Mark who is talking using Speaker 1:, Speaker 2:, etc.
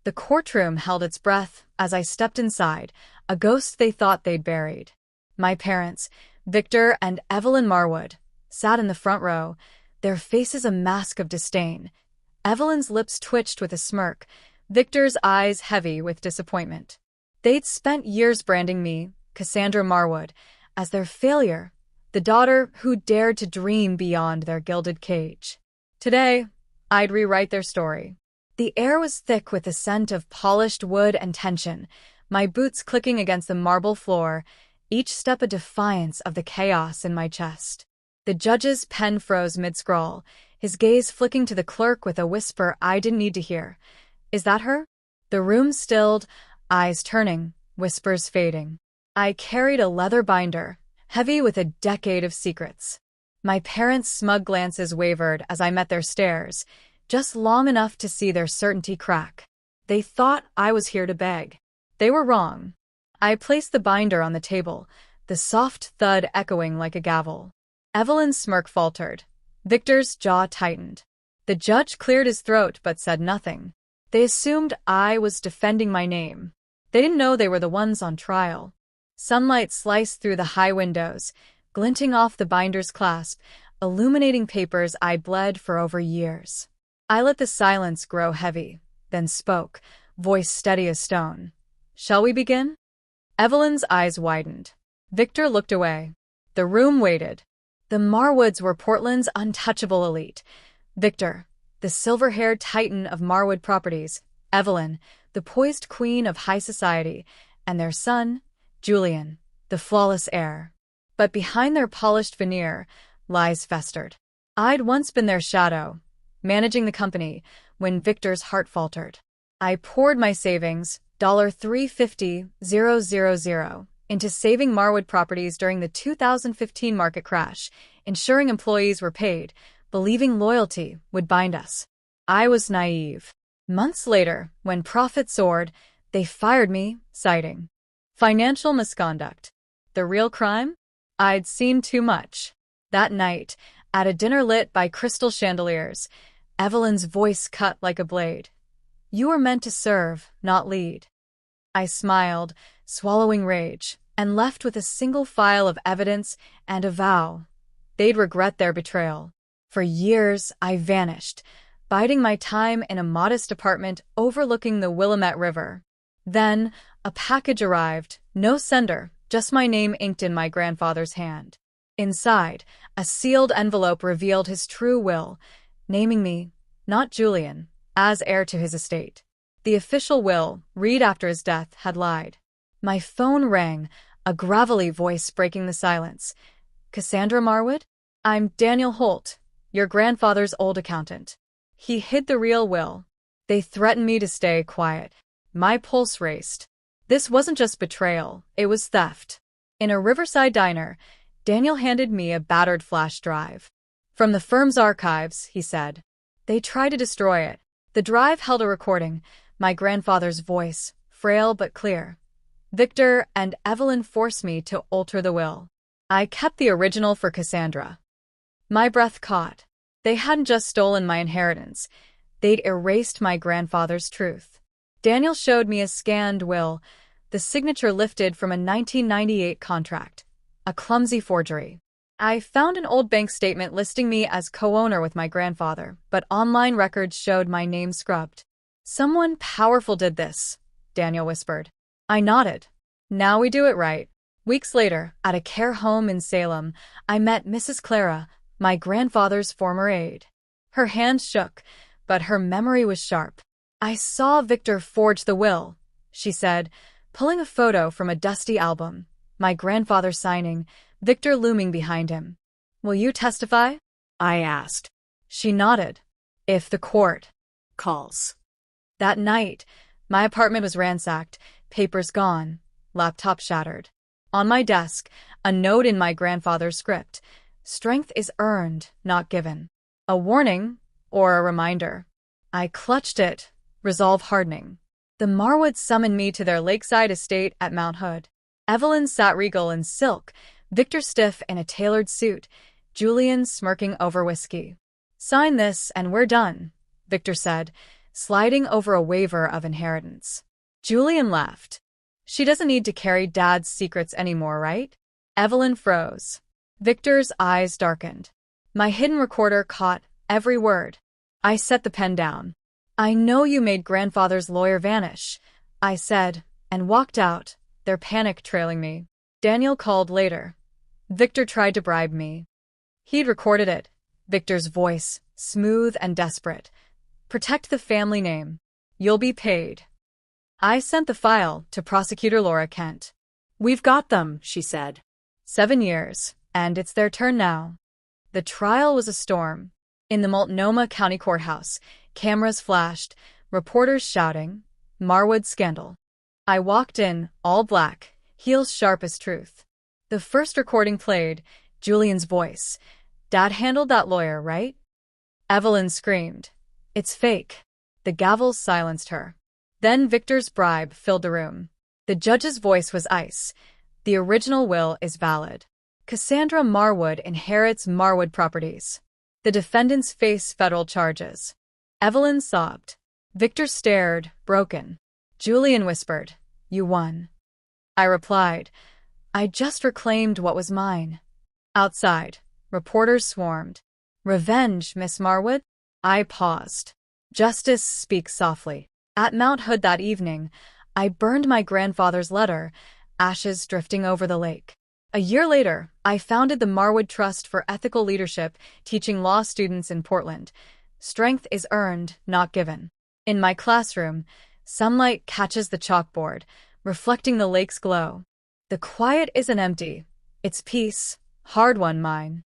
Speaker 1: The courtroom held its breath as I stepped inside, a ghost they thought they'd buried. My parents, Victor and Evelyn Marwood, sat in the front row, their faces a mask of disdain. Evelyn's lips twitched with a smirk, Victor's eyes heavy with disappointment. They'd spent years branding me, Cassandra Marwood, as their failure, the daughter who dared to dream beyond their gilded cage. Today, I'd rewrite their story. The air was thick with the scent of polished wood and tension, my boots clicking against the marble floor, each step a defiance of the chaos in my chest. The judge's pen froze mid-scroll, his gaze flicking to the clerk with a whisper I didn't need to hear. "Is that her?" The room stilled, eyes turning, whispers fading. I carried a leather binder, heavy with a decade of secrets. My parents' smug glances wavered as I met their stares, just long enough to see their certainty crack. They thought I was here to beg. They were wrong. I placed the binder on the table, the soft thud echoing like a gavel. Evelyn's smirk faltered. Victor's jaw tightened. The judge cleared his throat but said nothing. They assumed I was defending my name. They didn't know they were the ones on trial. Sunlight sliced through the high windows, glinting off the binder's clasp, illuminating papers I'd bled for over years. I let the silence grow heavy, then spoke, voice steady as stone. "Shall we begin?" Evelyn's eyes widened. Victor looked away. The room waited. The Marwoods were Portland's untouchable elite. Victor, the silver-haired titan of Marwood Properties, Evelyn, the poised queen of high society, and their son, Julian, the flawless heir. But behind their polished veneer, lies festered. I'd once been their shadow, managing the company, when Victor's heart faltered. I poured my savings, $350,000, into saving Marwood Properties during the 2015 market crash, ensuring employees were paid, believing loyalty would bind us. I was naive. Months later, when profit soared, they fired me, citing financial misconduct. The real crime? I'd seen too much. That night, at a dinner lit by crystal chandeliers, Evelyn's voice cut like a blade. "You were meant to serve, not lead." I smiled, swallowing rage, and left with a single file of evidence and a vow. They'd regret their betrayal. For years, I vanished, biding my time in a modest apartment overlooking the Willamette River. Then, a package arrived, no sender, just my name inked in my grandfather's hand. Inside, a sealed envelope revealed his true will, naming me, not Julian, as heir to his estate. The official will, read after his death, had lied. My phone rang, a gravelly voice breaking the silence. "Cassandra Marwood? I'm Daniel Holt, your grandfather's old accountant." He hid the real will. They threatened me to stay quiet. My pulse raced. This wasn't just betrayal, it was theft. In a riverside diner, Daniel handed me a battered flash drive. "From the firm's archives," he said. They tried to destroy it. The drive held a recording, my grandfather's voice, frail but clear. Victor and Evelyn forced me to alter the will. I kept the original for Cassandra. My breath caught. They hadn't just stolen my inheritance. They'd erased my grandfather's truth. Daniel showed me a scanned will, the signature lifted from a 1998 contract. A clumsy forgery. I found an old bank statement listing me as co-owner with my grandfather, but online records showed my name scrubbed. "Someone powerful did this," Daniel whispered. I nodded. "Now we do it right." Weeks later, at a care home in Salem, I met Mrs. Clara, my grandfather's former aide. Her hand shook, but her memory was sharp. "I saw Victor forge the will," she said, pulling a photo from a dusty album. My grandfather signing, Victor looming behind him. "Will you testify?" I asked. She nodded. "If the court calls." That night, my apartment was ransacked, papers gone, laptop shattered. On my desk, a note in my grandfather's script. "Strength is earned, not given." A warning, or a reminder. I clutched it, resolve hardening. The Marwoods summoned me to their lakeside estate at Mount Hood. Evelyn sat regal in silk, Victor stiff in a tailored suit, Julian smirking over whiskey. "Sign this and we're done," Victor said, sliding over a waiver of inheritance. Julian laughed. She doesn't need to carry Dad's secrets anymore, right? Evelyn froze. Victor's eyes darkened. My hidden recorder caught every word. I set the pen down. I know you made Grandfather's lawyer vanish, I said, and walked out, their panic trailing me. Daniel called later. Victor tried to bribe me. He'd recorded it. Victor's voice, smooth and desperate. Protect the family name. You'll be paid. I sent the file to Prosecutor Laura Kent. We've got them, she said. 7 years, and it's their turn now. The trial was a storm. In the Multnomah County Courthouse, cameras flashed, reporters shouting, Marwood scandal. I walked in, all black, heels sharp as truth. The first recording played, Julian's voice. Dad handled that lawyer, right? Evelyn screamed. It's fake. The gavels silenced her. Then Victor's bribe filled the room. The judge's voice was ice. The original will is valid. Cassandra Marwood inherits Marwood properties. The defendants face federal charges. Evelyn sobbed. Victor stared, broken. Julian whispered, You won. I replied, I just reclaimed what was mine. Outside, reporters swarmed. Revenge, Miss Marwood? I paused. Justice speaks softly. At Mount Hood that evening, I burned my grandfather's letter, ashes drifting over the lake. A year later, I founded the Marwood Trust for Ethical Leadership, teaching law students in Portland. Strength is earned, not given. In my classroom, sunlight catches the chalkboard, reflecting the lake's glow. The quiet isn't empty. It's peace, hard-won mine.